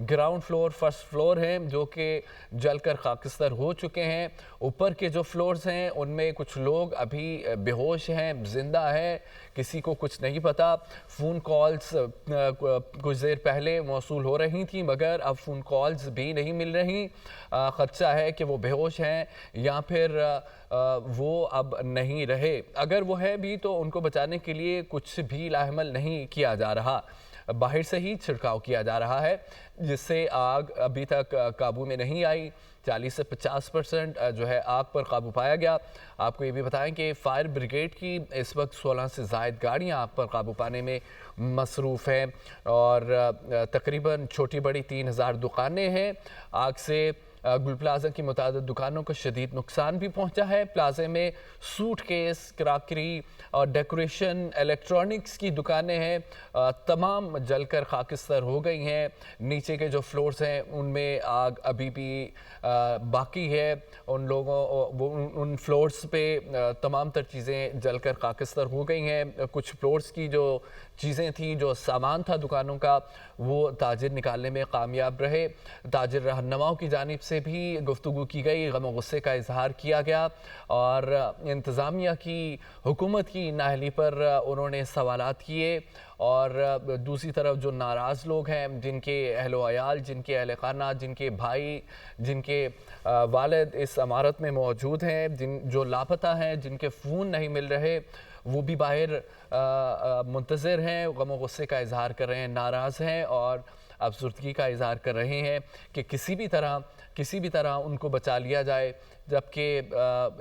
Ground floor, first floor हैं जो कि जलकर खाकस्तर हो चुके हैं। ऊपर के जो फ्लोर्स हैं उनमें कुछ लोग अभी बेहोश हैं, जिंदा हैं, किसी को कुछ नहीं पता। फ़ोन कॉल्स कुछ देर पहले मौसूल हो रही थी, मगर अब फ़ोन कॉल्स भी नहीं मिल रही। ख़दशा है कि वो बेहोश हैं या फिर वो अब नहीं रहे। अगर वो है भी तो उनको बचाने के लिए कुछ भी लाहेमल नहीं किया जा रहा। बाहर से ही छिड़काव किया जा रहा है, जिससे आग अभी तक काबू में नहीं आई। 40 से 50% जो है आग पर काबू पाया गया। आपको ये भी बताएं कि फायर ब्रिगेड की इस वक्त 16 से ज़ायद गाड़ियां आग पर काबू पाने में मसरूफ़ हैं और तकरीबन छोटी बड़ी 3000 दुकानें हैं। आग से गुल प्लाजा की मुतादिद दुकानों को शदीद नुकसान भी पहुंचा है। प्लाजे में सूटकेस, क्राकरी और डेकोरेशन, इलेक्ट्रॉनिक्स की दुकानें हैं, तमाम जलकर खाकिस्तर हो गई हैं। नीचे के जो फ्लोर्स हैं उनमें आग अभी भी बाकी है। उन फ्लोर्स पे तमाम तर चीज़ें जलकर खाकिस्तर हो गई हैं। कुछ फ्लोर्स की जो चीज़ें थी, जो सामान था दुकानों का, वो ताजिर निकालने में कामयाब रहे। ताजिर रहनुमाओं की जानिब से भी गुफ्तगू की गई, गम और गुस्से का इजहार किया गया और इंतज़ामिया की, हुकूमत की नाअहली पर उन्होंने सवालात किए। और दूसरी तरफ जो नाराज़ लोग हैं, जिनके अहलो अयाल, जिनके अहल खाना, जिनके भाई, जिनके वालिद इस इमारत में मौजूद हैं, जो लापता हैं, जिनके फ़ोन नहीं मिल रहे, वो भी बाहर मुंतज़िर हैं, गम और गुस्से का इजहार कर रहे हैं, नाराज़ हैं और अफसुर्दगी का इजहार कर रहे हैं कि किसी भी तरह उनको बचा लिया जाए। जबकि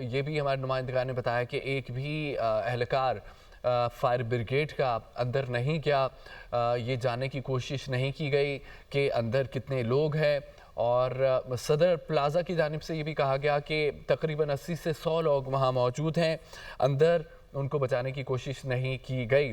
ये भी हमारे नुमाइंदगान ने बताया कि एक भी एहलकार फायर ब्रिगेड का अंदर नहीं गया। ये जानने की कोशिश नहीं की गई कि अंदर कितने लोग हैं। और सदर प्लाजा की जानिब से ये भी कहा गया कि तकरीबन 80 से 100 लोग वहाँ मौजूद हैं, अंदर उनको बचाने की कोशिश नहीं की गई।